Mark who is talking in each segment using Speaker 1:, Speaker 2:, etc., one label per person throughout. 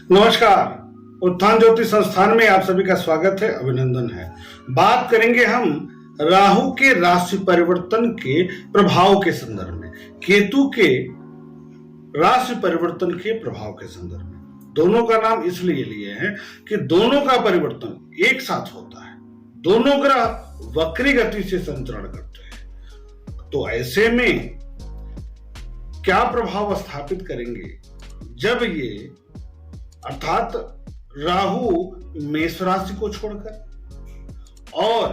Speaker 1: नमस्कार। उत्थान ज्योति संस्थान में आप सभी का स्वागत है, अभिनंदन है। बात करेंगे हम राहु के राशि परिवर्तन के प्रभाव के संदर्भ में, केतु के राशि परिवर्तन के प्रभाव के संदर्भ में। दोनों का नाम इसलिए लिए हैं कि दोनों का परिवर्तन एक साथ होता है, दोनों ग्रह वक्री गति से संचरण करते हैं। तो ऐसे में क्या प्रभाव स्थापित करेंगे जब ये अर्थात राहु मेष राशि को छोड़कर और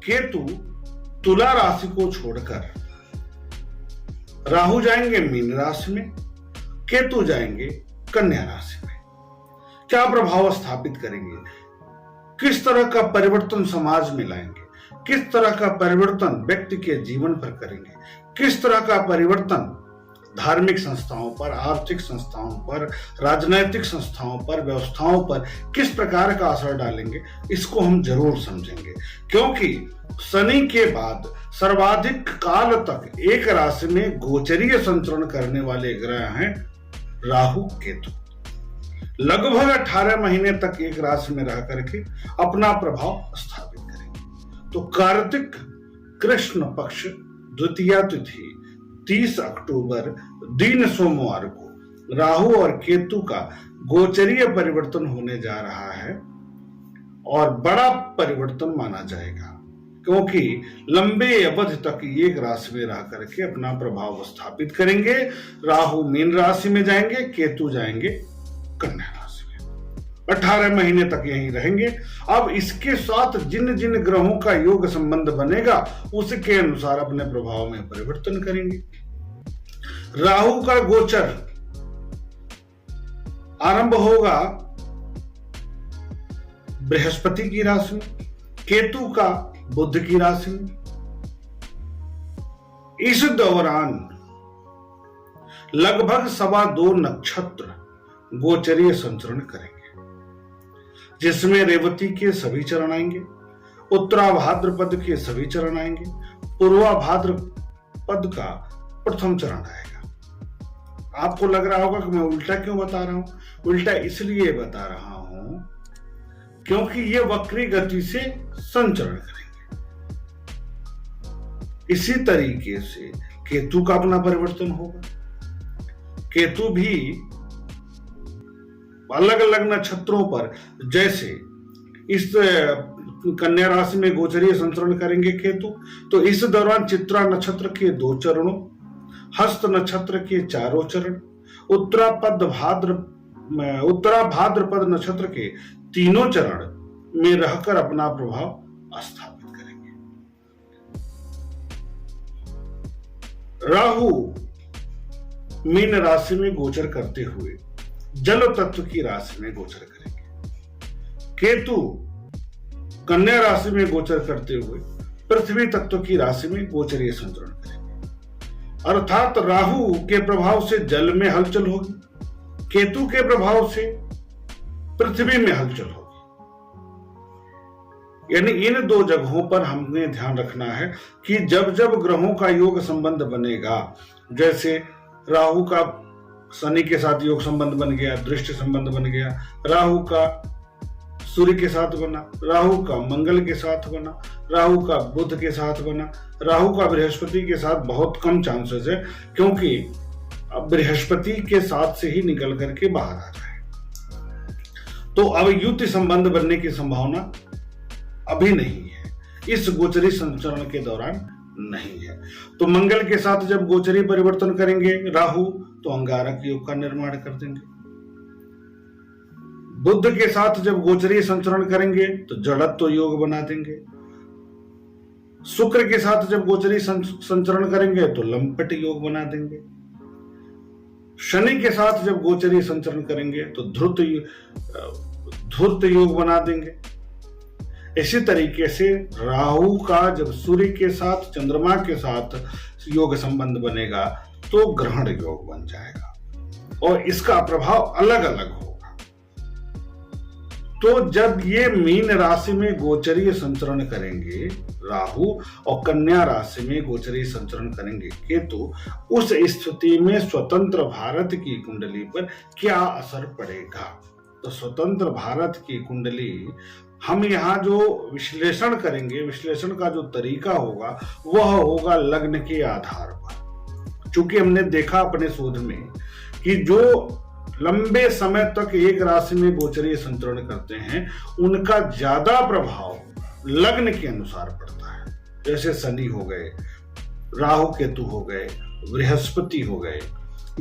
Speaker 1: केतु तुला राशि को छोड़कर, राहु जाएंगे मीन राशि में, केतु जाएंगे कन्या राशि में। क्या प्रभाव स्थापित करेंगे, किस तरह का परिवर्तन समाज में लाएंगे, किस तरह का परिवर्तन व्यक्ति के जीवन पर करेंगे, किस तरह का परिवर्तन धार्मिक संस्थाओं पर, आर्थिक संस्थाओं पर, राजनैतिक संस्थाओं पर, व्यवस्थाओं पर किस प्रकार का असर डालेंगे, इसको हम जरूर समझेंगे। क्योंकि शनि के बाद सर्वाधिक काल तक एक राशि में गोचरीय संचरण करने वाले ग्रह हैं राहु केतु। लगभग 18 महीने तक एक राशि में रह करके अपना प्रभाव स्थापित करेंगे। तो कार्तिक कृष्ण पक्ष द्वितीया तिथि 30 अक्टूबर दिन सोमवार को राहु और केतु का गोचरीय परिवर्तन होने जा रहा है और बड़ा परिवर्तन माना जाएगा, क्योंकि लंबे अवधि तक एक राशि में रह करके अपना प्रभाव स्थापित करेंगे। राहु मीन राशि में जाएंगे, केतु जाएंगे कन्या राशि में, 18 महीने तक यहीं रहेंगे। अब इसके साथ जिन जिन ग्रहों का योग संबंध बनेगा उसके अनुसार अपने प्रभाव में परिवर्तन करेंगे। राहु का गोचर आरंभ होगा बृहस्पति की राशि में, केतु का बुध की राशि में। इस दौरान लगभग 2.25 नक्षत्र गोचरीय संचरण करेंगे, जिसमें रेवती के सभी चरण आएंगे, उत्तरा भाद्रपद के सभी चरण आएंगे, पूर्वा भाद्रपद का प्रथम चरण आएगा। आपको लग रहा होगा कि मैं उल्टा क्यों बता रहा हूं। उल्टा इसलिए बता रहा हूं क्योंकि ये वक्री गति से संचरण करेंगे। इसी तरीके से केतु का अपना परिवर्तन होगा। केतु भी अलग अलग नक्षत्रों पर, जैसे इस कन्या राशि में गोचरीय संचरण करेंगे केतु, तो इस दौरान चित्रा नक्षत्र के 2 चरणों, हस्त नक्षत्र के 4 चरण, उत्तरा भाद्रपद नक्षत्र के 3 चरण में रहकर अपना प्रभाव स्थापित करेंगे। राहु मीन राशि में गोचर करते हुए जल तत्व की राशि में गोचर करेंगे। केतु कन्या राशि में गोचर करते हुए पृथ्वी तत्व की राशि में गोचरीय संचरण करेंगे। अर्थात राहु के प्रभाव से जल में हलचल होगी, केतु के प्रभाव से पृथ्वी में हलचल होगी। यानी इन 2 जगहों पर हमने ध्यान रखना है कि जब जब ग्रहों का योग संबंध बनेगा, जैसे राहु का शनि के साथ योग संबंध बन गया, दृष्टि संबंध बन गया, राहु का सूर्य के साथ बना, राहु का मंगल के साथ बना, राहु का बुध के साथ बना, राहु का बृहस्पति के साथ बहुत कम चांसेस है, क्योंकि अब बृहस्पति के साथ से ही निकल करके बाहर आ जाए। तो अब युति संबंध बनने की संभावना अभी नहीं है, इस गोचरी संचरण के दौरान नहीं है। तो मंगल के साथ जब गोचरी परिवर्तन करेंगे राहु, तो अंगारक योग का निर्माण कर देंगे। बुध के साथ जब गोचरीय संचरण करेंगे तो जड़त्व योग बना देंगे। शुक्र के साथ जब गोचरीय संचरण करेंगे तो लंपट योग बना देंगे। शनि के साथ जब गोचरीय संचरण करेंगे तो धूर्त योग बना देंगे। इसी तरीके से राहु का जब सूर्य के साथ, चंद्रमा के साथ योग संबंध बनेगा तो ग्रहण योग बन जाएगा और इसका प्रभाव अलग अलग होगा। तो जब ये मीन राशि में गोचरीय संचरण करेंगे राहु और कन्या राशि में गोचरीय संचरण करेंगे केतु, उस स्थिति में स्वतंत्र भारत की कुंडली पर क्या असर पड़ेगा, तो स्वतंत्र भारत की कुंडली हम यहाँ जो विश्लेषण करेंगे, विश्लेषण का जो तरीका होगा वह होगा लग्न के आधार पर। चूंकि हमने देखा अपने शोध में कि जो लंबे समय तक एक राशि में गोचरीय संचरण करते हैं उनका ज्यादा प्रभाव लग्न के अनुसार पड़ता है। जैसे शनि हो गए, राहु केतु हो गए, बृहस्पति हो गए,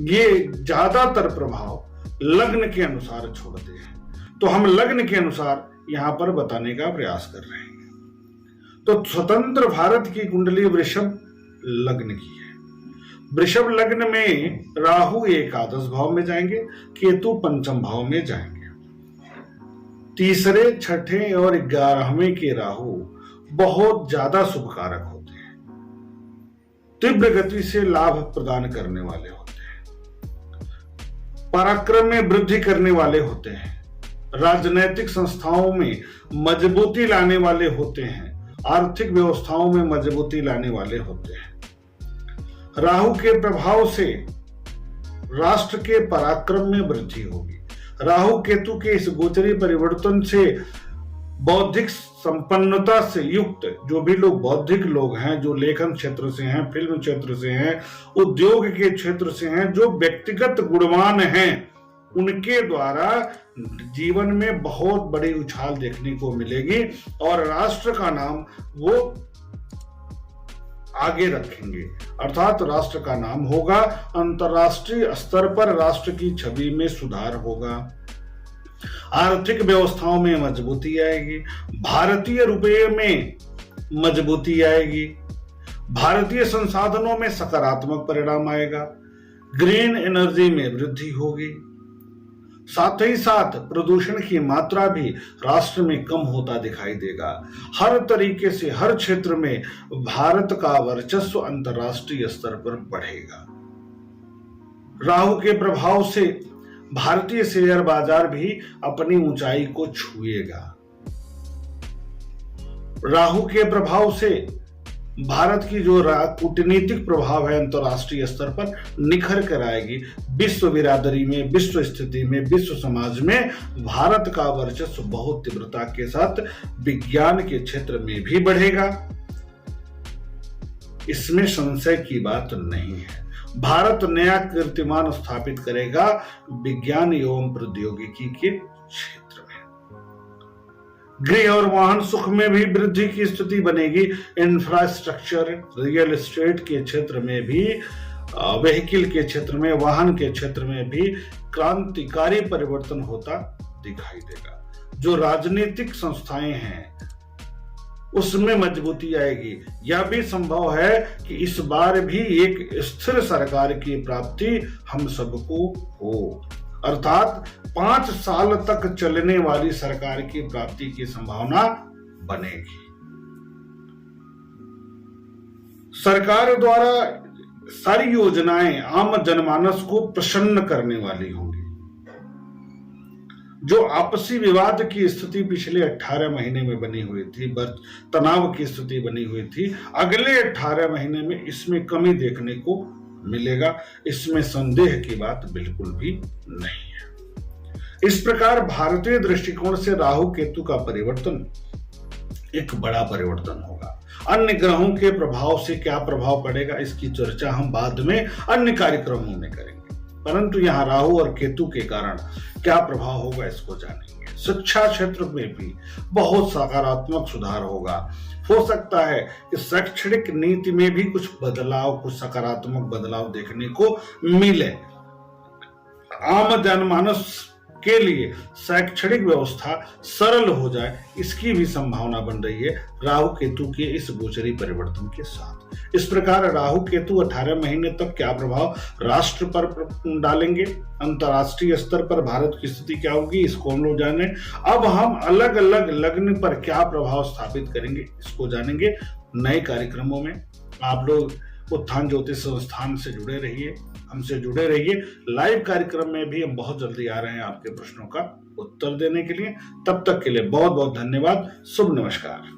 Speaker 1: ये ज्यादातर प्रभाव लग्न के अनुसार छोड़ते हैं। तो हम लग्न के अनुसार यहां पर बताने का प्रयास कर रहे हैं। तो स्वतंत्र भारत की कुंडली वृषभ लग्न की है। वृषभ लग्न में राहु एकादश भाव में जाएंगे, केतु पंचम भाव में जाएंगे। तीसरे, छठे और 11वें के राहु बहुत ज्यादा शुभकारक होते हैं, तीव्र गति से लाभ प्रदान करने वाले होते हैं, पराक्रम में वृद्धि करने वाले होते हैं, राजनैतिक संस्थाओं में मजबूती लाने वाले होते हैं, आर्थिक व्यवस्थाओं में मजबूती लाने वाले होते हैं। राहु के प्रभाव से राष्ट्र के पराक्रम में वृद्धि होगी। राहु केतु के इस गोचरी परिवर्तन से बौद्धिक संपन्नता से युक्त जो भी लोग बौद्धिक लोग हैं, जो लेखन क्षेत्र से हैं, फिल्म क्षेत्र से हैं, उद्योग के क्षेत्र से हैं, जो व्यक्तिगत गुणवान हैं, उनके द्वारा जीवन में बहुत बड़ी उछाल देखने को मिलेगी और राष्ट्र का नाम वो आगे रखेंगे। अर्थात राष्ट्र का नाम होगा, अंतर्राष्ट्रीय स्तर पर राष्ट्र की छवि में सुधार होगा, आर्थिक व्यवस्थाओं में मजबूती आएगी, भारतीय रुपये में मजबूती आएगी, भारतीय संसाधनों में सकारात्मक परिणाम आएगा, ग्रीन एनर्जी में वृद्धि होगी। साथ ही साथ प्रदूषण की मात्रा भी राष्ट्र में कम होता दिखाई देगा। हर तरीके से हर क्षेत्र में भारत का वर्चस्व अंतर्राष्ट्रीय स्तर पर बढ़ेगा। राहु के प्रभाव से भारतीय शेयर बाजार भी अपनी ऊंचाई को छुएगा। राहु के प्रभाव से भारत की जो कूटनीतिक प्रभाव है अंतर्राष्ट्रीय स्तर पर निखर कर आएगी। विश्व बिरादरी में, विश्व स्थिति में, विश्व समाज में भारत का वर्चस्व बहुत तीव्रता के साथ विज्ञान के क्षेत्र में भी बढ़ेगा। इसमें संशय की बात नहीं है। भारत नया कीर्तिमान स्थापित करेगा विज्ञान एवं प्रौद्योगिकी के क्षेत्र में। गृह और वाहन सुख में भी वृद्धि की स्थिति बनेगी। इंफ्रास्ट्रक्चर, रियल एस्टेट के क्षेत्र में भी, व्हीकल के क्षेत्र में, वाहन के क्षेत्र में भी क्रांतिकारी परिवर्तन होता दिखाई देगा। जो राजनीतिक संस्थाएं हैं उसमें मजबूती आएगी। यह भी संभव है कि इस बार भी एक स्थिर सरकार की प्राप्ति हम सबको हो, अर्थात 5 साल तक चलने वाली सरकार की प्राप्ति की संभावना बनेगी। सरकार द्वारा सारी योजनाएं आम जनमानस को प्रसन्न करने वाली होंगी। जो आपसी विवाद की स्थिति पिछले 18 महीने में बनी हुई थी, तनाव की स्थिति बनी हुई थी, अगले 18 महीने में इसमें कमी देखने को मिलेगा। इसमें संदेह की बात बिल्कुल भी नहीं है। इस प्रकार भारतीय दृष्टिकोण से राहु केतु का परिवर्तन एक बड़ा परिवर्तन होगा। अन्य ग्रहों के प्रभाव से क्या प्रभाव पड़ेगा इसकी चर्चा हम बाद में अन्य कार्यक्रमों में करेंगे, परंतु यहाँ राहु और केतु के कारण क्या प्रभाव होगा इसको जानेंगे। शिक्षा क्षेत्र में भी बहुत सकारात्मक सुधार होगा। हो सकता है कि शैक्षणिक नीति में भी कुछ बदलाव, कुछ सकारात्मक बदलाव देखने को मिले। आम जनमानस के लिए शैक्षणिक व्यवस्था सरल हो जाए, इसकी भी संभावना बन रही है राहु केतु के इस गोचरी परिवर्तन के साथ। इस प्रकार राहु केतु 18 महीने तक क्या प्रभाव राष्ट्र पर डालेंगे, अंतर्राष्ट्रीय स्तर पर भारत की स्थिति क्या होगी, इसको हम लोग जाने। अब हम अलग अलग लग्न पर क्या प्रभाव स्थापित करेंगे इसको जानेंगे नए कार्यक्रमों में। आप लोग उत्थान ज्योतिष संस्थान से जुड़े रहिए, हमसे जुड़े रहिए। लाइव कार्यक्रम में भी हम बहुत जल्दी आ रहे हैं आपके प्रश्नों का उत्तर देने के लिए। तब तक के लिए बहुत बहुत धन्यवाद। शुभ नमस्कार।